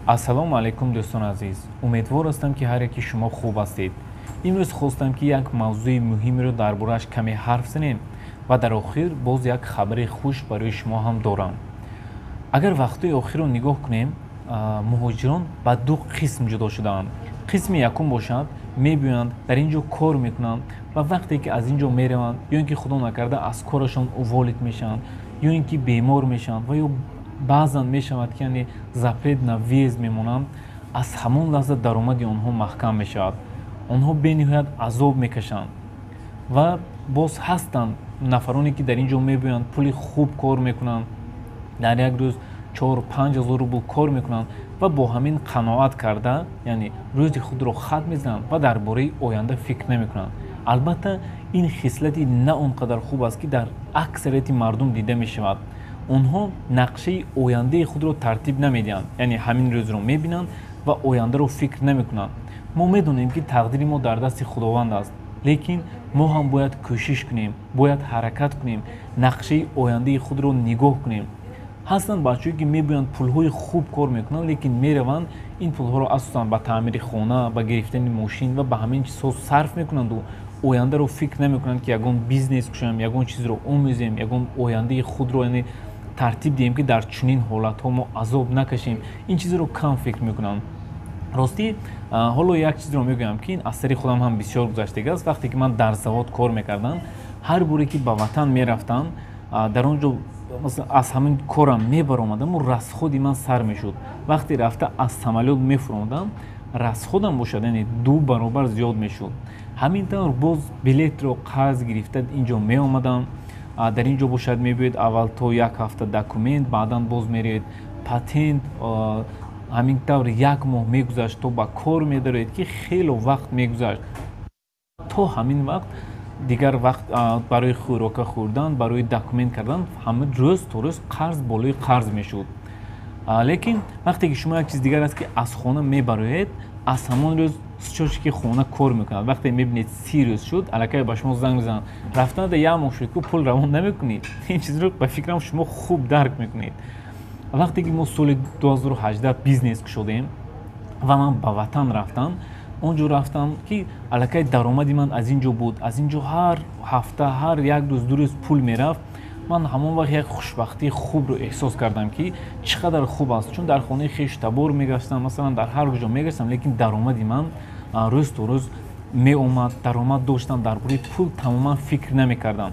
ассалому алайкум дӯстон азиз, умедвор ҳастам ки ҳар яки шумо хуб ҳастед. имрӯз хостам ки як мавзӯи муҳимро дар борааш каме ҳарф занем ва дар охир боз як хабари хуш барои шумо ҳам дорам. агар вақтҳои охирро нигоҳ кунем, муҳоҷирон ба ду қисм ҷудо шудаанд. қисми якум бошад, мебиёянд дар ин ҷо кор мекунанд ва вақте ки аз ин ҷо мераванд ё ин ки худо накарда аз корашон уволид мешаванд, ё ин ки бемор мешаванд ва ё баъзан мешавад ки яъне запрет на въезд мемонанд, аз ҳамон лаҳза даромади онҳо маҳкам мешавад. онҳо бениҳоят азоб мекашанд ва боз ҳастанд нафароне ки дар ин ҷо мебиёянд пули хуб кор мекунанд, дар як рӯз 4-5 ҳазор рубл кор мекунанд ва бо ҳамин қаноат карда, яъне рӯзи худро хат мезананд ва дар бораи оянда фикр намекунанд. албатта ин хислати на он қадар хуб аст ки дар аксарияти мардум дида мешавад. онҳо нақшаи ояндаи худро тартиб намедиҳанд, яъне ҳамин рӯзро мебинанд ва ояндаро фикр намекунанд. мо медонем ки тақдири мо дар дасти худованд аст, лекин мо ҳам бояд кӯшиш кунем, бояд ҳаракат кунем, нақшаи ояндаи худро нигоҳ кунем. ҳастанд бачаҳое ки мебиёянд пулҳои хуб кор мекунанд, лекин мераванд ин пулҳоро асосан ба таъмири хона, ба гирифтани мошин ва ба ҳамин чизҳо сарф мекунанду ояндаро фикр намекунанд ки ягон бизнес кушоем, ягон чизро омӯзем, ягон ояндаи худро яъне тартиб диҳем ки дар чунин ҳолатҳо мо азоб накашем. ин чизро кам фикр мекунанд. ростӣ ҳоло як чизро мегӯям ки ин аз сари худам ҳам бисёр гузаштагӣ аст. вақте ки ман дар завод кор мекардам, ҳар боре ки ба ватан мерафтам, дар он ҷо аз ҳамин корам мебаромадам, расходи ман сар мешуд. вақте рафта аз самолёт мефуромадам, расходам бошад яъне 2 баробар зиёд мешуд. ҳамин тавр боз билетро қарз гирифта ин ҷо меомадам. дар ин ҷо бошад мебиёед аввал то як ҳафта документ, баъдан боз меравед патент, ҳамин тавр як моҳ мегузашт то ба кор медароед ки хело вақт мегузашт. то ҳамин вақт дигар вақт барои хӯрока хӯрдан, барои документ кардан ҳама рӯз то рӯз қарз болои қарз мешуд. лекин вақте ки шумо як чиз дигар аст ки аз хона мебароед, аз ҳамон рӯз чош ки хона кор мекунад. вақте мебинед 30 рӯз шуд, аллакай ба шумо занг мезанад, рафтанада як моҳ шуд ку пул равон намекунед. ин чизро ба фикрам шумо хуб дарк мекунед. вақте ки мо соли 2018 бизнес кушодем ва ман ба ватан рафтам, он ҷо рафтам ки аллакай даромади ман аз ин ҷо буд. аз ин ҷо ҳар ҳафта, ҳар як рӯз, 2 рӯз пул мерафт. ман ҳамон вақт як хушбахтии хубро эҳсос кардам ки чӣ қадар хуб аст, чун дар хонаи хеш табор мегаштам, масалан дар ҳар куҷо мегаштам, лекин даромади ман рӯз то рӯз меомад, даромад доштам, дар бораи пул тамоман фикр намекардам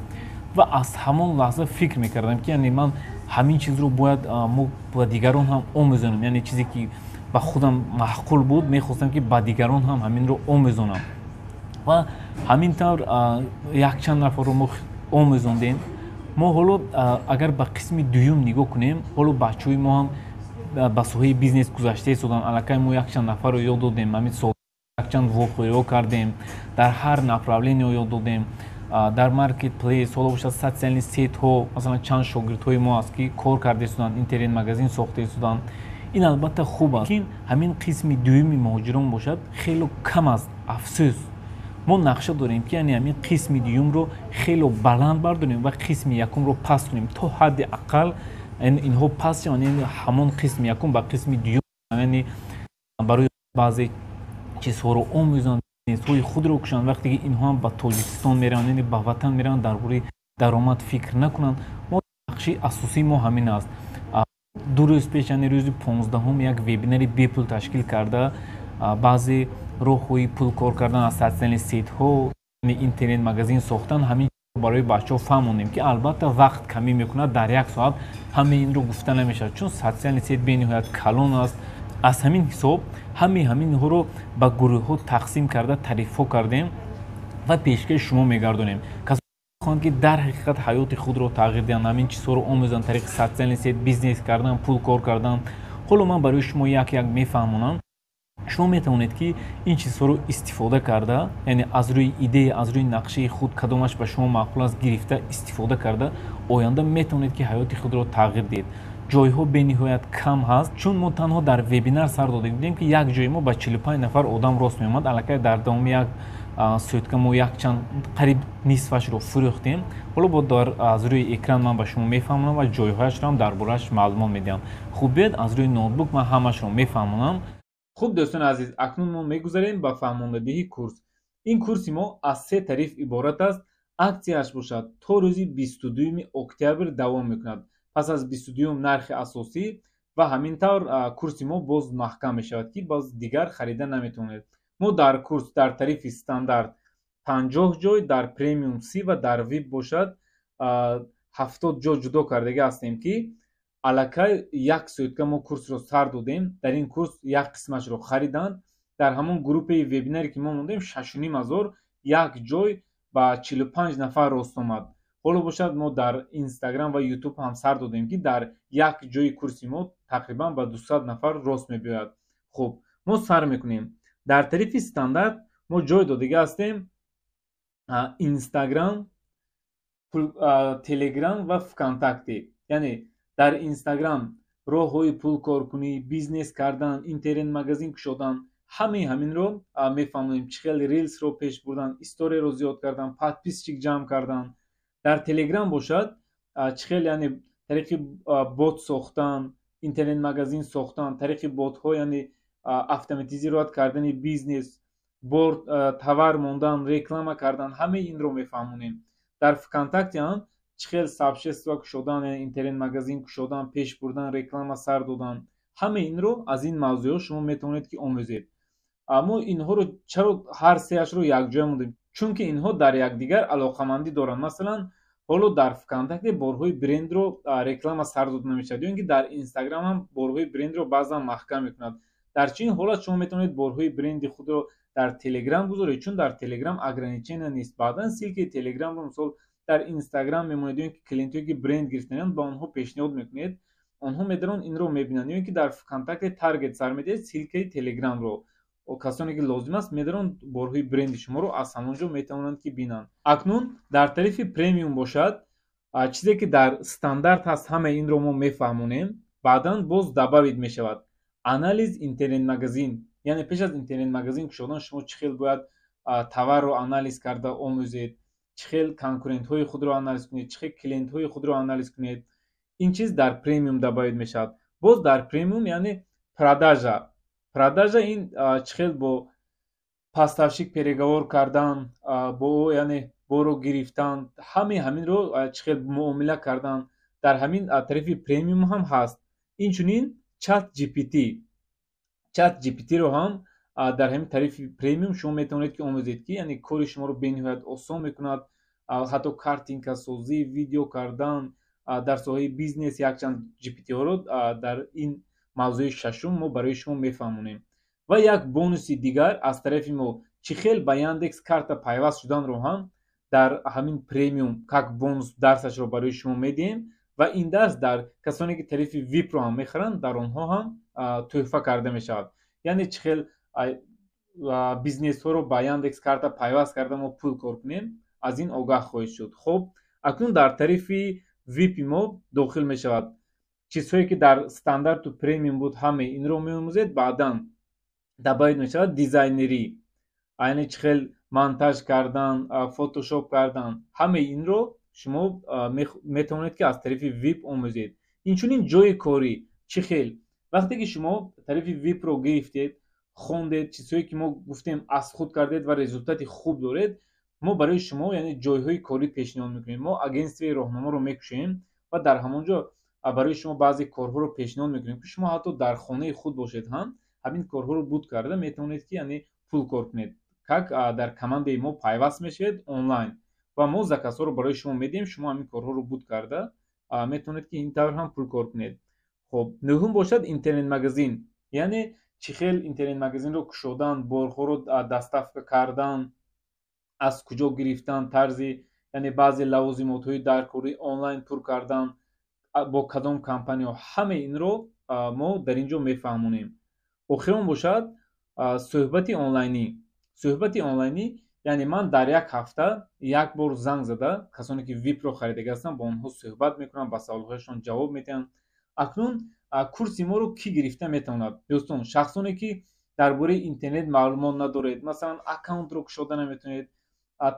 ва аз ҳамон лаҳза фикр мекардам ки яъне ман ҳамин чизро бояд мо ба дигарон ҳам омӯзонем, яъне чизе ки ба худам маъқул буд, мехостам ки ба дигарон ҳам ҳаминро омӯзонам ва ҳамин тавр якчанд нафарро мо омӯзондем. мо ҳоло агар ба қисми дуюм нигоҳ кунем, ҳоло бачаҳои мо ҳам ба соҳаи бизнес гузашта истоданд, аллакай мо якчанд нафарро ёд додем, ҳамин сол якчанд воқеаҳо кардем, дар ҳар направлениҳо ёд додем, дар маркет плейс, ҳоло бошад социални сетҳо, масалан чанд шогирдҳои мо аст ки кор карда истоданд, интернет магазин сохта истоданд. ин албатта хуб аст, лекин ҳамин қисми дуюми муҳоҷирон бошад хело кам аст. афсӯс, мо нақша дорем ки яъне ҳамин қисми дуюмро хело баланд бардорем ва қисми якумро паст кунем, то ҳадди аққал инҳо паст шаванд, яъне ҳамон қисми якум ба қисми дуюм, яъне барои баъзе чизҳоро омӯзанд, бизнесҳои худро кушанд. вақте ки инҳо ҳам ба тоҷикистон мераванд, яъне ба ватан мераванд, дар бораи даромад фикр накунанд. мо нақшаи асосии мо ҳамин аст. 2 рӯз пеш, яъне рӯзи 15 як вебинари бепул ташкил карда, баъзе роҳҳои пул кор кардан аз социални сетҳо, интернет магазин сохтан, ҳамин барои бачаҳо фаҳмондем ки албатта вақт камӣ мекунад, дар як соат ҳама инро гуфта намешавад, чун социални сет бениҳоят калон аст. аз ҳамин ҳисоб ҳаминҳоро ба гурӯҳҳо тақсим карда тарифҳо кардем ва пешкаш шумо мегардонем. касоне хоҳанд ки дар ҳақиқат ҳаёти худро тағйир диҳанд, ҳамин чизҳоро омӯзанд, тариқи социални сет бизнес кардан, пул кор кардан. ҳоло ман барои шумо як мефаҳмонам. шумо метавонед ки ин чизҳоро истифода карда, яъне аз рӯи идея, аз рӯи нақшаи худ кадомаш ба шумо маъқул аст гирифта истифода карда, оянда метавонед ки ҳаёти худро тағйир диҳед. ҷойҳо бениҳоят кам ҳаст, чун мо танҳо дар вебинар сар дода будем ки як ҷои мо ба 45 нафар одам рост меомад, аллакай дар давоми як сӯтка мо якчанд қариб нисфашро фурӯхтем. ҳоло бо аз рӯи экран ман ба шумо мефаҳмонам ва ҷойҳояшро ҳам дар борааш маълумот медиҳам. хуб биёед аз рӯи ноутбук ман ҳамашро мефаҳмонам. хуб дӯстони азиз, акнун мо мегузарем ба фаҳмондадиҳии курс. ин курси мо аз 3 тариф иборат аст. аксияш бошад то рӯзи 22 октябр давом мекунад. пас аз 22 нархи асосӣ ва ҳамин тавр курси мо боз маҳкам мешавад ки боз дигар харида наметавонед. мо дар курс дар тарифи стандарт 50 ҷой, дар премиум 30 ва дар вип бошад 70 ҷой ҷудо кардага ҳастем ки аллакай як сӯтка мо курсро сар додем. дар ин курс як қисмашро хариданд. дар ҳамон группаи вебинаре ки мо мондем 6500 як ҷой ба 45 нафар рост омад. ҳоло бошад мо дар инстаграм ва ютуб ҳам сар додем ки дар як ҷои курси мо тақрибан ба 200 нафар рост мебиёяд. хуб мо сар мекунем. дар тарифи стандарт мо ҷой додага ҳастем инстаграм, телеграм ва вконтакте. яъне дар инстаграм роҳҳои пулкоркунӣ, бизнес кардан, интернет магазин кушодан, ҳаминро мефаҳмонем. чӣ хел рилсро пеш бурдан, историяро зиёд кардан, подписчик ҷамъ кардан. дар телеграм бошад чӣ хел яъне тариқи бот сохтан, интернет магазин сохтан, тариқи ботҳо яъне автоматизировать кардани бизнес, бор товар мондан, реклама кардан, ҳамаи инро мефаҳмонем. дар вконтакте ҳам чӣ хел сообщество кушодан, интернет магазин кушодан, пеш бурдан, реклама сар додан, ҳамаи инро аз ин мавзӯъҳо шумо метавонед ки омӯзед. аммо инҳоро чаро ҳар сеашро якҷоя мондем? чунки инҳо дар якдигар алоқамандӣ доранд. масалан ҳоло дар вконтакте борҳои брендро реклама сар дода намешавад, ё ин ки дар инстаграм ҳам борҳои брендро баъзан маҳкам мекунад. дар чунин ҳолат шумо метавонед борҳои бренди худро дар телеграм гузоред, чун дар телеграм ограничения нест. баъдан силкаи телеграмро мисол дар инстаграм мемонед, ё ин ки клиентҳое ки бренд гирифтаанд ба онҳо пешниҳод мекунед, онҳо медаранд инро мебинанд, ё ин ки дар вконтакте таргет сар медиҳед силкаи телеграмро. касоне ки лозим аст медаранд борҳои бренди шуморо аз ҳамон ҷо метавонанд ки бинанд. акнун дар тарифи премиум бошад чизе ки дар стандарт ҳаст, ҳамаи инро мо мефаҳмонем. баъдан боз добавид мешавад анализ интернет магазин. яъне пеш аз интернет магазин кушодан шумо чӣ хел бояд товарро анализ карда омӯзед, чӣ хел конкурентҳои худро анализ кунед, чӣ хел клиентҳои худро анализ кунед. ин чиз дар премиум добавид мешавад. боз дар премиум яъне продажа ин чӣ хел бо поставщик переговор кардан, бо яъне боро гирифтан, ҳаминро чӣ хел муомила кардан дар ҳамин тарифи премиум ҳам ҳаст. инчунин чат gptро ҳам дар ҳамин тарифи премиум шумо метавонед ки омӯзед ки яъне кори шуморо бениҳоят осон мекунад. ҳатто картинкасозӣ, видео кардан дар соҳаи бизнес якчанд gptҳоро дар ин мавзӯи шашум мо барои шумо мефаҳмонем. ва як бонуси дигар аз тарафи мо чӣ хел ба яндекс карта пайваст шуданро ҳам дар ҳамин премиум как бонус дарсашро барои шумо медиҳем ва ин дарс дар касоне ки тарифи випро ҳам мехаранд дар онҳо ҳам тӯҳфа карда мешавад. яъне чӣ хел бизнесҳоро ба яндекс карта пайваст карда мо пул кор кунем, аз ин огаҳ хоҳед шуд. хуб акнун дар тарифи випи мо дохил мешавад чизҳое ки дар стандарту премиум буд, ҳамаи инро меомӯзед. баъдан добавид мешавад дизайнерӣ, яъне чӣ хел монтаж кардан, фотошоп кардан, ҳамаи инро шумо метавонед ки аз тарафи вип омӯзед. инчунин ҷои корӣ чӣ хел вақте ки шумо тарифи випро гирифтед, хондед, чизҳое ки мо гуфтем аз худ кардед ва результати хуб доред, мо барои шумо яъне ҷойҳои корӣ пешниҳод мекунем. мо агентствои роҳноморо мекушоем ва дар ҳамон ҷо барои шумо баъзе корҳоро пешниҳод мекунем ки шумо ҳатто дар хонаи худ бошед ҳам ҳамин корҳоро буд карда метавонед ки яъне пул кор кунед. как дар командаи мо пайваст мешавед онлайн ва мо заказҳоро барои шумо медиҳем, шумо ҳамин корҳоро буд карда метавонед ки ин тавр ҳам пул кор кунед. хуб нӯҳум бошад интернет магазин, яъне чӣ хел интернет магазинро кушодан, борҳоро доставка кардан, аз куҷо гирифтан, тарзи яъне баъзе лавозимотҳои даркорӣ онлайн пур кардан, бо кадом компания, ҳамаи инро мо дар ин ҷо мефаҳмонем. охирон бошад суҳбати онлайнӣ, яъне ман дар як ҳафта як бор занг зада касоне ки випро харидага ҳастанд бо онҳо суҳбат мекунам, ба саволҳояшон ҷавоб медиҳам. акнун курси моро кӣ гирифта метавонад? дӯстон, шахсоне ки дар бораи интернет маълумот надоред, масалан аккаунтро кушода наметавонед,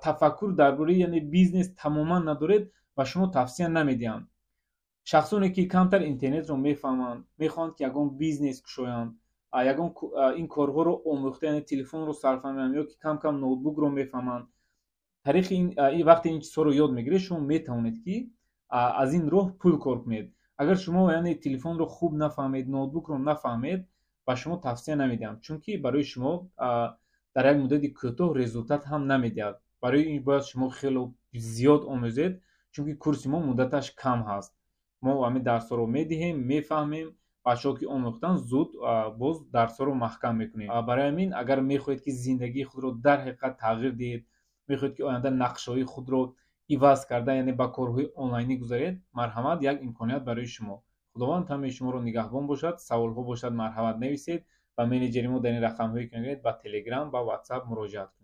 тафаккур дар бораи яъне бизнес тамоман надоред, ба шумо тавсия намедиҳам. шахсоне ки камтар интернетро мефаҳманд, мехоҳанд ки ягон бизнес кушоянд, ягон ин корҳоро омӯхта, яъне телефонро сарфаҳманд ё ки кам кам ноутбукро мефаҳманд, тариқи вақте ин чизҳоро ёд мегиред, шумо метавонед ки аз ин роҳ пул кор кунед. агар шумо яъне телефонро хуб нафаҳмед, ноутбукро нафаҳмед, ба шумо тавсия намедиҳам, чунки барои шумо дар як муддати кӯтоҳ результат ҳам намедиҳад. барои ин бояд шумо хело зиёд омӯзед, чунки курси мо муддаташ кам ҳаст. мо ҳамин дарсҳоро медиҳем, мефаҳмем, бачаҳо ки омӯхтанд зуд боз дарсҳоро маҳкам мекунем. барои ҳамин агар мехоҳед ки зиндагии худро дар ҳақиқат тағйир диҳед, мехоҳед ки оянда нақшҳои худро иваз карда, яъне ба корҳои онлайнӣ гузаред, марҳамат, як имконият барои шумо. худованд ҳамаи шуморо нигаҳбон бошад. Саволҳо бошад, марҳамат нависед. ба менеҷери мо дар ин рақамҳое ки мебинед ба Telegram ва WhatsApp муроҷиат кунед.